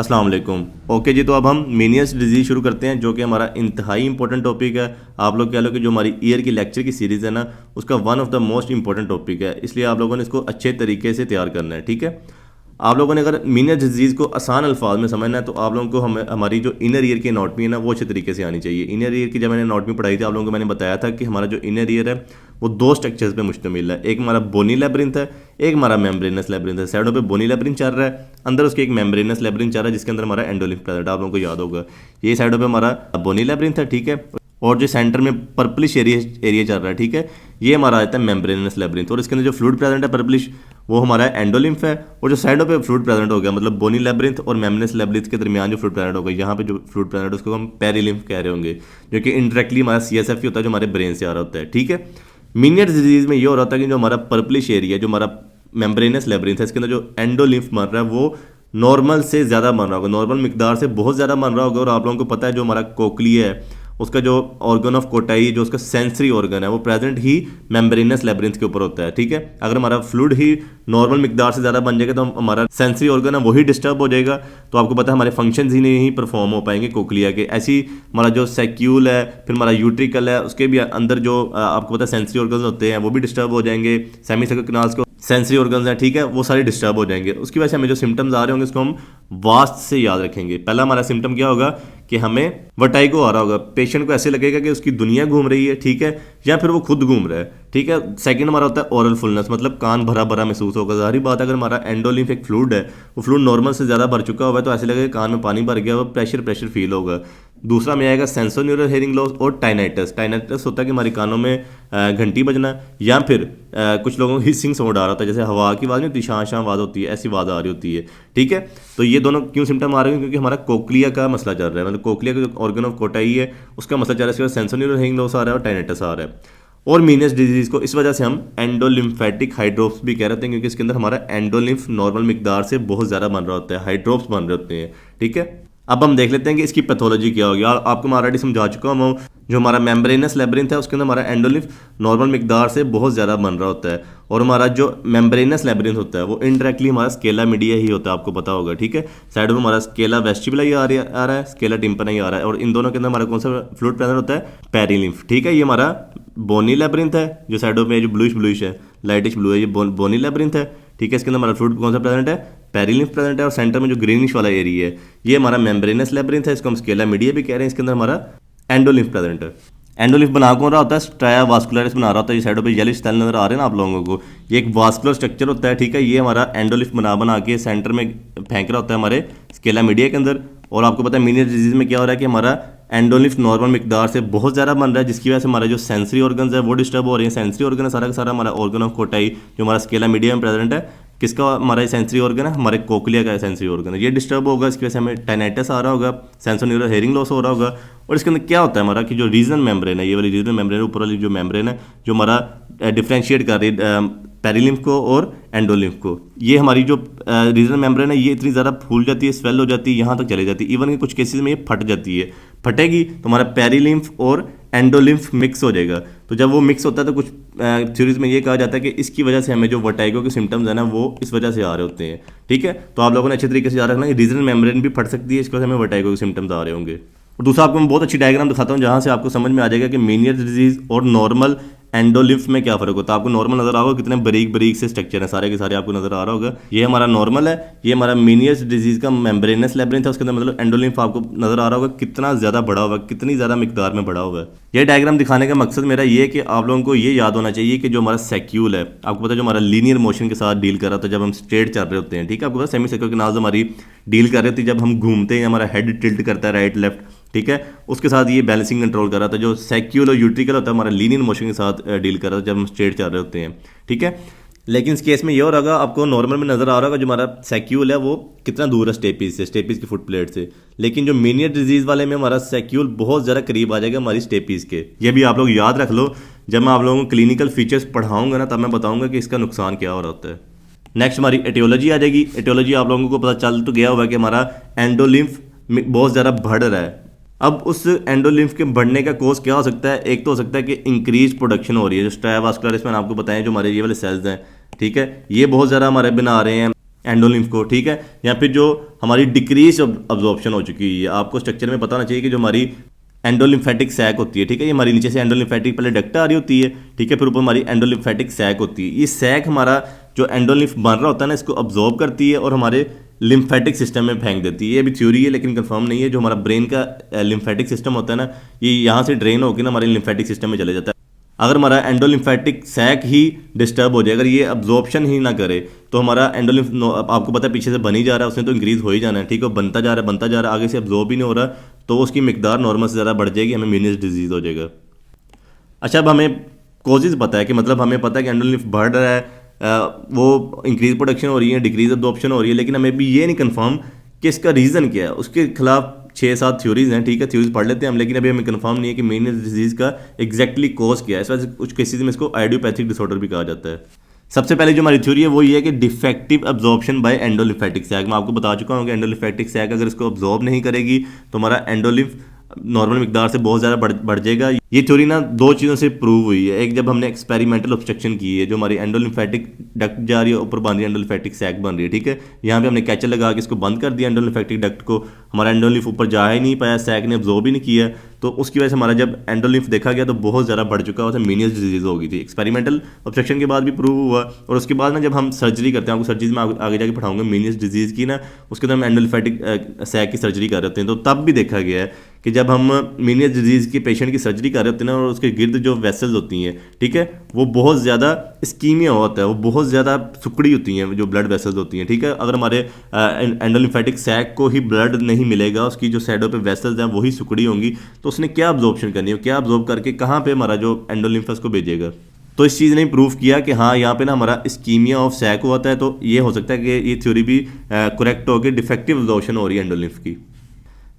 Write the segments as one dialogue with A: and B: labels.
A: अस्सलाम वालेकुम। ओके जी, तो अब हम मीनियस डिजीज़ शुरू करते हैं जो कि हमारा इंतहाई इंपॉर्टेंट टॉपिक है। आप लोग कह लो कि जो हमारी ईयर की लेक्चर की सीरीज़ है ना, उसका one of the most important topic है, इसलिए आप लोगों ने इसको अच्छे तरीके से तैयार करना है। ठीक है, आप लोगों ने अगर मीनियस डिजीज़ को आसान अल्फाज में समझना है तो आप लोगों को हमारी जो इनर ईयर की एनाटमी है ना, वो अच्छे तरीके से आनी चाहिए। इनर ईयर की जब मैंने एनाटमी पढ़ाई थी आप लोगों को मैंने बताया था कि हमारा जो इनर ईयर है वो दो स्ट्रक्चर्स पे मुश्तमिल है। एक हमारा बोनी लेब्रिंथ है, एक हमारा मेम्ब्रेनस लेब्रिंथ है। साइडों पे बोनी लेब्रिंथ चल रहा है, अंदर उसके एक मेम्ब्रेनस लेब्रिंथ चल रहा है जिसके अंदर हमारा एंडोलिम्फ प्रेजेंट है। आप लोगों को याद होगा ये साइडों पे हमारा बोनी लेब्रिंथ है। ठीक है, और जो सेंटर में पर्पलिश एरिया चल रहा है, ठीक है, ये हमारा आता है मेम्ब्रेनस लेब्रिंथ। और इसके अंदर जो फ्लूइड प्रेजेंट है पर्पलिश, वो हमारा एंडोलिम्फ है। और जो साइडों पे फ्लूइड प्रेजेंट हो गया, मतलब बोनी लेब्रिंथ और मेम्ब्रेनस लेब्रिंथ के दरमियान जो फ्लूइड प्रेजेंट होगा, यहाँ पे जो फ्लूइड प्रेजेंट है उसको हम पेरिलिम्फ कह रहे होंगे, जो कि इंडायरेक्टली हमारा CSF ही होता है जो हमारे ब्रेन से आ रहा होता है। ठीक है, मीनियस डिजीज में ये हो रहा था कि जो हमारा पर्पलिश एरिया, जो हमारा मेम्ब्रेनस लेब्रिंथ है, इसके अंदर जो एंडोलिम्फ बन रहा है वो नॉर्मल से ज़्यादा बन रहा होगा, नॉर्मल मिकदार से बहुत ज़्यादा बन रहा होगा। और आप लोगों को पता है जो हमारा कोक्लिया है उसका जो ऑर्गन ऑफ कोटाई, जो उसका सेंसरी ऑर्गन है, वो प्रेजेंट ही मेम्ब्रेनस लेब्रिंथ के ऊपर होता है। ठीक है, अगर हमारा फ्लूइड ही नॉर्मल मिकदार से ज़्यादा बन जाएगा तो हमारा सेंसरी ऑर्गन है वही डिस्टर्ब हो जाएगा, तो आपको पता है हमारे फंक्शंस ही नहीं परफॉर्म हो पाएंगे कोक्लिया के। ऐसी हमारा जो सैक्यूल है, फिर हमारा यूट्रिकल है, उसके भी अंदर जो आपको पता है सेंसरी ऑर्गन होते हैं वो भी डिस्टर्ब हो जाएंगे। सेमीसर्कुलर कैनाल्स को सेंसरी ऑर्गन्स हैं, ठीक है, वो सारे डिस्टर्ब हो जाएंगे। उसकी वजह से हमें जो सिम्टम्स आ रहे होंगे उसको हम वास्ट से याद रखेंगे। पहला हमारा सिम्टम क्या होगा कि हमें वर्टाइगो आ रहा होगा, पेशेंट को ऐसे लगेगा कि उसकी दुनिया घूम रही है, ठीक है, या फिर वो खुद घूम रहा है। ठीक है, सेकंड हमारा होता है ओरल फुलनेस, मतलब कान भरा भरा महसूस होगा। जाहिर बात अगर हमारा एंडोलिम्फ एक फ्लूइड है, वो फ्लूइड नॉर्मल से ज़्यादा भर चुका हुआ है तो ऐसे लगेगा कान में पानी भर गया हुआ, प्रेशर फील होगा। दूसरा में आएगा सेंसोन्यूरल हेयरिंग लॉस और टाइनाइटस। टाइनाइटस होता है कि हमारे कानों में घंटी बजना, या फिर कुछ लोगों को हिसिंग साउंड आ रहा होता है, जैसे हवा की आवाज़ नहीं होती, शां शां आवाज़ होती है, ऐसी आवाज़ आ रही होती है। ठीक है, तो ये दोनों क्यों सिम्टम आ रहे हैं? क्योंकि हमारा कोक्लिया का मसला चल रहा है, मतलब कोक्लिया का जो ऑर्गन ऑफ कोटाई है उसका मसला चल रहा है। इसके बाद सेंसोन्यूरल हेयरिंग लॉस आ रहा है और टाइनाइटस आ रहा है। और मीनियस डिजीज को इस वजह से हम एंडोलिम्फेटिक हाइड्रोप्स भी कह रहे हैं, क्योंकि इसके अंदर हमारा एंडोलिम्फ नॉर्मल मिकदार से बहुत ज़्यादा बन रहा होता है, हाइड्रोप्स बन रहे होते हैं। ठीक है, अब हम देख लेते हैं कि इसकी पैथोलॉजी क्या होगी। आपको मैं ऑलरेडी समझा चुका हूँ, जो हमारा मेम्ब्रेनस लेब्रिंथ है उसके अंदर हमारा एंडोलिम्फ नॉर्मल मिकदार से बहुत ज़्यादा बन रहा होता है, और हमारा जो मेम्ब्रेनस लेब्रिंथ होता है वो इनडायरेक्टली हमारा स्केला मीडिया ही होता है, आपको पता होगा। ठीक है, साइड में हमारा स्केला वेस्टिबुला ही आ रहा है, स्केला टिम्पना ही आ रहा है, और इन दोनों के अंदर हमारा कौन सा फ्लूइड प्रेजेंट होता है? पेरिलिम्फ। ठीक है, ये हमारा बोनी लेब्रिंथ है, जो साइडों में जो ब्लूइश है, लाइटिश ब्लू है, ये बोनी लेब्रिंथ है। ठीक है, इसके अंदर हमारा फ्लूइड कौन सा प्रेजेंट है? पेरिलिम्फ प्रेजेंट है। और सेंटर में जो ग्रीनिश वाला एरिया है ये हमारा मेम्ब्रेनस लेब्रिंथ है, इसको हम स्केला मीडिया भी कह रहे हैं। इसके अंदर हमारा एंडोलिम्फ प्रेजेंट है। एंडोलिम्फ बना कौन रहा होता है? स्ट्राया वास्कुलरिस बना रहा होता है। ये साइडों पे येलिश सेल नजर आ रहे हैं ना आप लोगों को, ये एक वास्कुलर स्ट्रक्चर होता है। ठीक है, ये हमारा एंडोलिम्फ बना के सेंटर में फेंक रहा होता है हमारे स्केला मीडिया के अंदर। और आपको पता है मीनियस डिजीज में क्या हो रहा है कि हमारा एंडोलिम्फ नॉर्मल मिकदार से बहुत ज़्यादा बन रहा है, जिसकी वजह से हमारे जो सेंसरी ऑर्गन्स है वो डिस्टर्ब हो रहे हैं। सेंसरी ऑर्गन है सारा का सारा हमारा ऑर्गन ऑफ कोटाई, जो हमारा स्केला मीडिया में प्रेजेंट है, किसका? हमारा सेंसरी ऑर्गन है, हमारे कोक्लिया का सेंसरी ऑर्गन है, ये डिस्टर्ब होगा। इसकी वजह से हमें टाइनाइटस आ रहा होगा, सेंसोन्यूरल हेयरिंग लॉस हो रहा होगा। और इसके अंदर क्या होता है हमारा कि जो रीजनल मेम्ब्रेन है, ये वाली रीजनल मेम्ब्रेन, ऊपर वाली जो मेम्ब्रेन है जो हमारा डिफ्रेंशिएट कर रही है पेरिलिम्फ को और एंडोलिम्फ को, ये हमारी जो रीजनल मेम्ब्रेन है ये इतनी ज़्यादा फूल जाती है, स्वेल हो जाती है, यहाँ तक चली जाती है। इवन कि कुछ केसेस में ये फट जाती है। फटेगी तो हमारा पेरिलिम्फ और एंडोलिम्फ मिक्स हो जाएगा। तो जब वो मिक्स होता है तो कुछ थ्योरीज में ये कहा जाता है कि इसकी वजह से हमें जो वर्टाइगो के सिम्टम्स है ना वो इस वजह से आ रहे होते हैं। ठीक है, तो आप लोगों ने अच्छे तरीके से याद रखना कि रीजनल मेम्ब्रेन भी फट सकती है, इसकी वजह से हमें वर्टाइगो के सिम्टम्स आ रहे होंगे। और दूसरा आपको मैं बहुत अच्छी डायग्राम दिखाता हूँ जहाँ से आपको समझ में आ जाएगा कि मीनियस डिजीज और नॉर्मल एंडोलिम्फ में क्या फ़र्क होता है। आपको नॉर्मल नजर आ होगा, कितने बारीक बारीक से स्ट्रक्चर है सारे के सारे आपको नजर आ रहा होगा। ये हमारा नॉर्मल है, ये हमारा मीनियस डिजीज का मेम्ब्रेनस लेब्रिंथ है, उसके अंदर मतलब एंडोलिम्फ आपको नजर आ रहा होगा कितना ज़्यादा बड़ा हुआ है, कितनी ज़्यादा मिकदार में बड़ा हुआ है। ये डायग्राम दिखाने का मकसद मेरा ये है कि आप लोगों को ये याद होना चाहिए कि जो हमारा सैक्यूल है, आपको पता है जो हमारा लीनियर मोशन के साथ डील कर रहा था जब हम स्ट्रेट चल रहे होते हैं। ठीक है, आपको पता है सेमी सर्कुलर कैनाल्स हमारी डील कर रही थी जब हम घूमते हैं, हमारा हेड टिल्ट करता है राइट लेफ्ट। ठीक है, उसके साथ ये बैलेंसिंग कंट्रोल कर रहा था। जो सैक्यूल और यूट्रिकल होता है हमारा लीनियर मोशन के साथ डील कर रहा था जब हम स्ट्रेट चल रहे होते हैं। ठीक है, लेकिन इस केस में ये हो रहा आपको नॉर्मल में नजर आ रहा होगा जो हमारा सैक्यूल है वो कितना दूर है स्टेपीज से, स्टेपीज की फुट प्लेट से। लेकिन जो मीनियस डिजीज वाले में हमारा सैक्यूल बहुत ज़्यादा करीब आ जाएगा हमारी स्टेपीज के। ये भी आप लोग याद रख लो, जब मैं आप लोगों को क्लिनिकल फीचर्स पढ़ाऊंगा ना तब मैं बताऊंगा कि इसका नुकसान क्या हो रहा होता है। नेक्स्ट हमारी एटियोलॉजी आ जाएगी। एटियोलॉजी आप लोगों को पता चल तो गया होगा कि हमारा एंडोलिम्फ बहुत ज़्यादा बढ़ रहा है। अब उस एंडोलिम्फ के बढ़ने का कोज क्या हो सकता है? एक तो हो सकता है कि इंक्रीज प्रोडक्शन हो रही है, जो स्ट्राया वास्कुलरिस मैंने आपको बताया, जो हमारे ये वाले सेल्स हैं, ठीक है, ये बहुत ज़्यादा हमारे बना रहे हैं। एंडोलिम्फ को, ठीक है। या फिर जो हमारी डिक्रीज अब्जॉर्प्शन हो चुकी है, आपको स्ट्रक्चर में पता होना चाहिए कि जो हमारी एंडोलिम्फेटिक सैक होती है, ठीक है, ये हमारी नीचे से एंडोलिम्फेटिक पहले डक्ट आ रही होती है, ठीक है, फिर ऊपर हमारी एंडोलिम्फेटिक सैक होती है। ये सैक हमारा जो एंडोलिम्फ बन रहा होता है ना, इसको अब्जॉर्ब करती है और हमारे लिम्फेटिक सिस्टम में फेंक देती है। ये भी थ्योरी है लेकिन कंफर्म नहीं है। जो हमारा ब्रेन का लिम्फेटिक सिस्टम होता है ना, ये यहाँ से ड्रेन होकर ना हमारे लिम्फेटिक सिस्टम में चले जाता है। अगर हमारा एंडोलिम्फेटिक सैक ही डिस्टर्ब हो जाए, अगर ये अब्जॉर्प्शन ही ना करे, तो हमारा एंडोलिम्फ आपको पता है पीछे से बन ही जा रहा है, उसने तो इंक्रीज हो ही जाना है, ठीक है, बनता जा रहा है, आगे से अब्जॉर्ब ही नहीं हो रहा, तो उसकी मिकदार नॉर्मल से ज़्यादा बढ़ जाएगी, हमें मीनियस डिजीज़ हो जाएगा। अच्छा, अब हमें कॉजेज़ पता है कि मतलब हमें पता है कि एंडोलिम्फ बढ़ रहा है, वो इंक्रीज प्रोडक्शन हो रही है, डिक्रीज अब्जॉर्प्शन हो रही है, लेकिन हमें भी ये नहीं कंफर्म कि इसका रीज़न क्या है। उसके खिलाफ 6-7 थ्योरीज हैं, ठीक है, थ्योरीज पढ़ लेते हैं हम, लेकिन अभी हमें कंफर्म नहीं है कि मेनियस डिजीज़ का एग्जैक्टली कॉज क्या है। इस वजह से कुछ केसेज में इसको आइडियोपैथिक डिसऑर्डर भी कहा जाता है। सबसे पहले जो हमारी थ्योरी है वो ये है कि defective absorption by endolymphatic sac. मैं आपको बता चुका हूँ कि एंडोलिम्फेटिक सैक अगर इसको अब्जॉर्ब नहीं करेगी तो हमारा एंडोलिम्फ नॉर्मल मिकदार से बहुत ज़्यादा बढ़ जाएगा। ये थ्योरी ना 2 चीज़ों से प्रूव हुई है। एक, जब हमने एक्सपेरिमेंटल ऑब्स्ट्रक्शन की है, जो हमारी एंडोलिम्फेटिक डक्ट जा रही है, ऊपर बन रही है एंडोलिम्फेटिक सैक बन रही है, ठीक है, यहाँ पे हमने कैचर लगा के इसको बंद कर दिया एंडोलिम्फेटिक डक्ट को, हमारा एंडोलिम्फ ऊपर जा ही नहीं पाया, सैक ने अब्जॉर्ब ही नहीं किया, तो उसकी वजह से हमारा जब एंडोलिम्फ देखा गया तो बहुत ज़्यादा बढ़ चुका हुआ था, मीनियस डिजीज़ हो गई थी। एक्सपेरिमेंटल ऑब्स्ट्रक्शन के बाद भी प्रूव हुआ। और उसके बाद ना जब हम सर्जरी करते हैं, आपको सर्जरी में आगे जाके पढ़ाऊंगा मीनियस डिजीज़ की ना, उसके अंदर हम एंडोलिम्फेटिक सैक की सर्जरी कर रहे होते हैं, तो तब भी देखा गया है कि जब हम मीनियस डिजीज़ के पेशेंट की सर्जरी कर रहे होते हैं ना, और उसके गिर्द जो वेसल्स होती हैं, ठीक है, वो बहुत ज़्यादा इस्कीमिया होता है, वो बहुत ज़्यादा सुकड़ी होती हैं, जो ब्लड वेसल्स होती हैं, ठीक है। अगर हमारे एंडोलिम्फेटिक सैक को ही ब्लड नहीं मिलेगा, उसकी जो साइडों पे वेसल्स हैं वही सुकड़ी होंगी, तो उसने क्या अब्जॉर्प्शन करनी है, क्या अब्जॉर्ब करके कहाँ पे हमारा जो एंडोलिम्फस को भेजेगा। तो इस चीज़ ने प्रूव किया कि हाँ, यहाँ पे ना हमारा इस्कीमिया ऑफ सैक होता है, तो ये हो सकता है कि ये थ्योरी भी करेक्ट हो के डिफेक्टिव अब्जॉर्प्शन हो रही है एंडोलिम्फ की।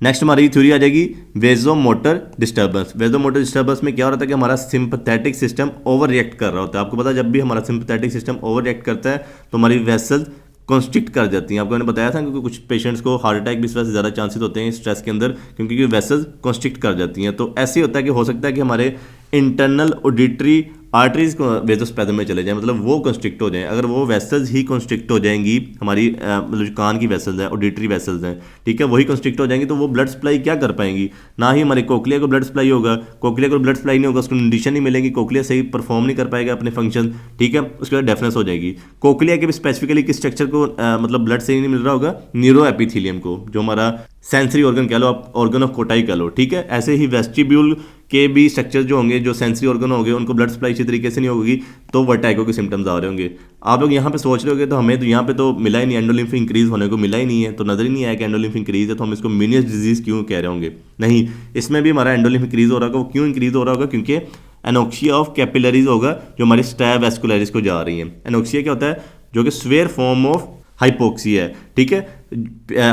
A: नेक्स्ट हमारी थ्योरी आ जाएगी वेजोमोटर डिस्टर्बेंस। वेजोमोटर डिस्टर्बेंस में क्या हो रहा था कि हमारा सिंपैथेटिक सिस्टम ओवर रिएक्ट कर रहा होता है। आपको पता है जब भी हमारा सिंपैथेटिक सिस्टम ओवर रिएक्ट करता है तो हमारी वेसल्स कॉन्स्ट्रिक्ट कर जाती हैं। आपको मैंने बताया था क्योंकि कुछ पेशेंट्स को हार्ट अटैक भी इस वजह से ज़्यादा चांसेस होते हैं स्ट्रेस के अंदर, क्योंकि वेसल्स कॉन्स्ट्रिक्ट कर जाती हैं। तो ऐसे होता है कि हो सकता है कि हमारे इंटरनल ऑडिटरी आर्टरीज को वेजोस्पैज्म में चले जाएं, मतलब वो कंस्ट्रिक्ट हो जाएं। अगर वो वेसल्स ही कंस्ट्रिक्ट हो जाएंगी, हमारी मतलब जो कान की वेसल्स हैं, ऑडिटरी वेसल्स हैं, ठीक है, वही कंस्ट्रिक्ट हो जाएंगी, तो वो ब्लड सप्लाई क्या कर पाएंगी? ना ही हमारे कोकलिया को ब्लड सप्लाई होगा, कोकलिया को ब्लड सप्लाई नहीं होगा, उसको कंडीशन नहीं मिलेगी, कोकलिया सही परफॉर्म नहीं कर पाएगा अपने फंक्शन, ठीक है, उसके बाद डेफनेस हो जाएगी। कोकलिया के भी स्पेसिफिकली किस स्ट्रक्चर को मतलब ब्लड सही नहीं मिल रहा होगा? न्यूरो एपिथीलियम को, जो हमारा सेंसरी ऑर्गन कह लो आप, ऑर्गन ऑफ कोटाई कह लो, ठीक है। ऐसे ही वेस्टिब्यूल के भी स्ट्रक्चर जो होंगे, जो सेंसरी ऑर्गन होंगे, उनको ब्लड सप्लाई अच्छी तरीके से नहीं होगी, तो वर्टिगो के सिम्टम्स आ रहे होंगे। आप लोग यहाँ पे सोच रहे होगे तो हमें तो यहाँ पे तो मिला ही नहीं, एंडोलिम्फ इंक्रीज होने को मिला ही नहीं है, तो नजर ही नहीं आया कि एंडोलिम्फ इंक्रीज है, तो हम इसको मीनियस डिजीज क्यों कह रहे होंगे? नहीं, इसमें भी हमारा एंडोलिम्फ इंक्रीज हो रहा होगा। वो क्यों इंक्रीज हो रहा होगा? क्योंकि एनोक्सिया ऑफ कैपिलरीज होगा जो हमारी स्टैब वेस्कुलरिस को जा रही है। एनोक्सिया क्या होता है? जो कि स्वेयर फॉर्म ऑफ हाइपोक्सिया है, ठीक है।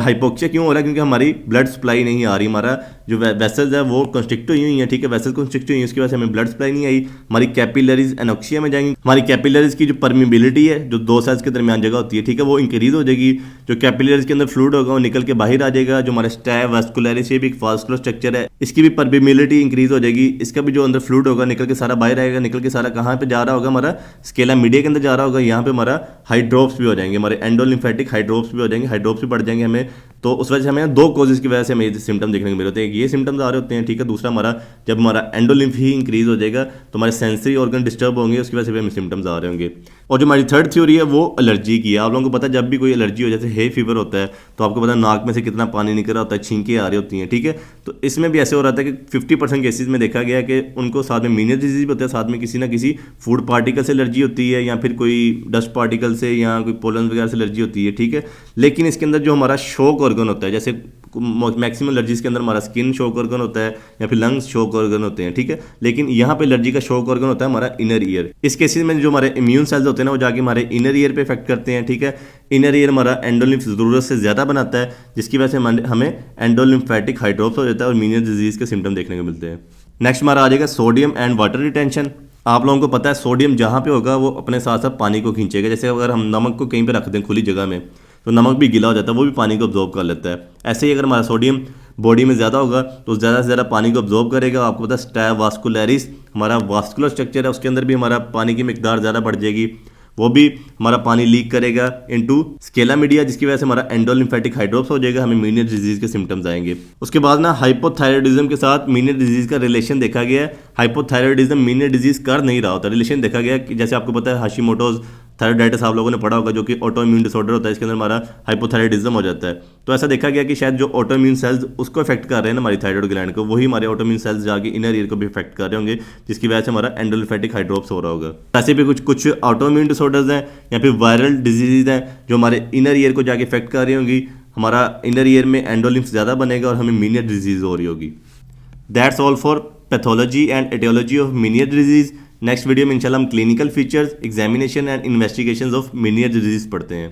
A: हाइपोक्सिया क्यों हो रहा है? क्योंकि हमारी ब्लड सप्लाई नहीं आ रही, हमारा जो वेसल्स है वो कंस्ट्रिक्ट हुई हैं, ठीक है, वेसल्स कंस्ट्रिक्ट हुई हैं, उसकी वजह से हमें ब्लड सप्लाई नहीं आई, हमारी कैपिलरीज एनोक्सिया में जाएंगी, हमारी कैपिलरीज की जो परमिबिलिटी है, जो 2 सेल्स के दरमियान जगह होती है, ठीक है, वो इंक्रीज हो जाएगी। जो कैपिलरीज के अंदर फ्लूइड होगा वो निकल के बाहर आ जाएगा। जो हमारा स्टैब वेस्कुलरिस, ये भी एक वास्कुलर स्ट्रक्चर है, इसकी भी परमिबिलिटी इंक्रीज हो जाएगी, इसका भी जो अंदर फ्लूइड होगा निकल के सारा बाहर आएगा, निकल के सारा कहाँ पे जा रहा होगा? हमारा स्केला मीडिया के अंदर जा रहा होगा। यहाँ पे हमारा हाइड्रोप्स भी हो जाएंगे, हमारे एंडोलिम्फेटिक हाइड्रोप्स भी हो जाएंगे, हाइड्रोप्स भी बढ़ जाएंगे हमें। तो उस वजह से हमें 2 कॉजेज की वजह से हमें ये सिम्टम देखने को मिल होते हैं। ये सिम्टम्स आ रहे होते हैं, ठीक है। दूसरा हमारा जब हमारा एंडोलिम्फ ही इंक्रीज हो जाएगा तो हमारे सेंसरी ऑर्गन डिस्टर्ब होंगे, उसकी वजह से भी हमें सिम्टम्स आ रहे होंगे। और जो हमारी थर्ड थ्योरी है वो एलर्जी की है। आप लोगों को पता है जब भी कोई एलर्जी हो, जैसे हे फीवर होता है, तो आपको पता है नाक में से कितना पानी निकल रहा होता है, छींकें आ रही होती हैं, ठीक है। तो इसमें भी ऐसे हो रहा था कि 50% केसेज में देखा गया कि उनको साथ में मीनियस डिजीज भी होता है, साथ में किसी ना किसी फूड पार्टिकल से एलर्जी होती है, या फिर कोई डस्ट पार्टिकल से, या कोई पोलन वगैरह से एलर्जी होती है, ठीक है। लेकिन इसके अंदर जो हमारा शोक ऑर्गन होता है, जैसे मैक्सिमम एलर्जीज के अंदर हमारा स्किन शोक ऑर्गन होता है या फिर लंग्स शोक ऑर्गन होते हैं, ठीक है। लेकिन यहाँ पे एलर्जी का शोक ऑर्गन होता है हमारा इनर ईयर। इस केसेस में जो हमारे इम्यून सेल्स होते हैं ना, वो जाके हमारे इनर ईयर पे इफेक्ट करते हैं, ठीक है। इनर ईयर हमारा एंडोलिम्फ ज़रूरत से ज़्यादा बनाता है, जिसकी वजह से हमें एंडोलिम्फेटिक हाइड्रोप्स हो जाता है और मीनियस डिजीज के सिम्टम देखने को मिलते हैं। नेक्स्ट हमारा आ जाएगा सोडियम एंड वाटर रिटेंशन। आप लोगों को पता है सोडियम जहाँ पे होगा वो अपने साथ साथ पानी को खींचेगा। जैसे अगर हम नमक को कहीं पे रख दें खुली जगह में, तो नमक भी गीला हो जाता है, वो भी पानी को अब्जॉर्ब कर लेता है। ऐसे ही अगर हमारा सोडियम बॉडी में ज़्यादा होगा तो ज़्यादा से ज़्यादा पानी को अब्जॉर्ब करेगा। आपको पता है स्टैब वास्कुलरिस हमारा वास्कुलर स्ट्रक्चर है, उसके अंदर भी हमारा पानी की मिकदार ज़्यादा बढ़ जाएगी। वो भी हमारा पानी लीक करेगा इनटू स्केला मीडिया, जिसकी वजह से हमारा एंडोलिम्फेटिक हाइड्रोप्स हो जाएगा, हमें मीनियर डिजीज के सिम्टम्स आएंगे। उसके बाद ना हाइपोथायरॉयडिज्म के साथ मीनियर डिजीज का रिलेशन देखा गया है। हाइपोथायरॉयडिज्म मीनियर डिजीज कर नहीं रहा होता, रिलेशन देखा गया कि जैसे आपको पता है हाशिमोटोज थायराइडाइटिस आप लोगों ने पढ़ा होगा, जो कि ऑटो इम्यून डिसऑर्डर होता है, इसके अंदर हमारा हाइपोथायरॉयडिज्म हो जाता है। तो ऐसा देखा गया कि शायद जो ऑटो इम्यून सेल्स उसको इफेक्ट कर रहे हैं ना हमारी थायराइड ग्लैंड को, वही हमारे ऑटो इम्यून सेल्स जाके इनर ईयर को भी इफेक्ट कर रहे होंगे, जिसकी वजह से हमारा एंडोलिम्फेटिक हाइड्रोप्स हो रहा होगा। ऐसे भी कुछ ऑटो इम्यून डिसऑर्डर्स हैं या फिर वायरल डिजीज हैं जो हमारे इनर ईयर को जाके इफेक्ट कर रही होंगी, हमारा इनर ईयर में एंडोलिम्फ ज़्यादा बनेगा और हमें मीनियर डिजीज हो रही होगी। That's all for pathology and etiology of Meniere disease. Next video में इंशाल्लाह हम clinical features, examination and investigations of Meniere disease पढ़ते हैं।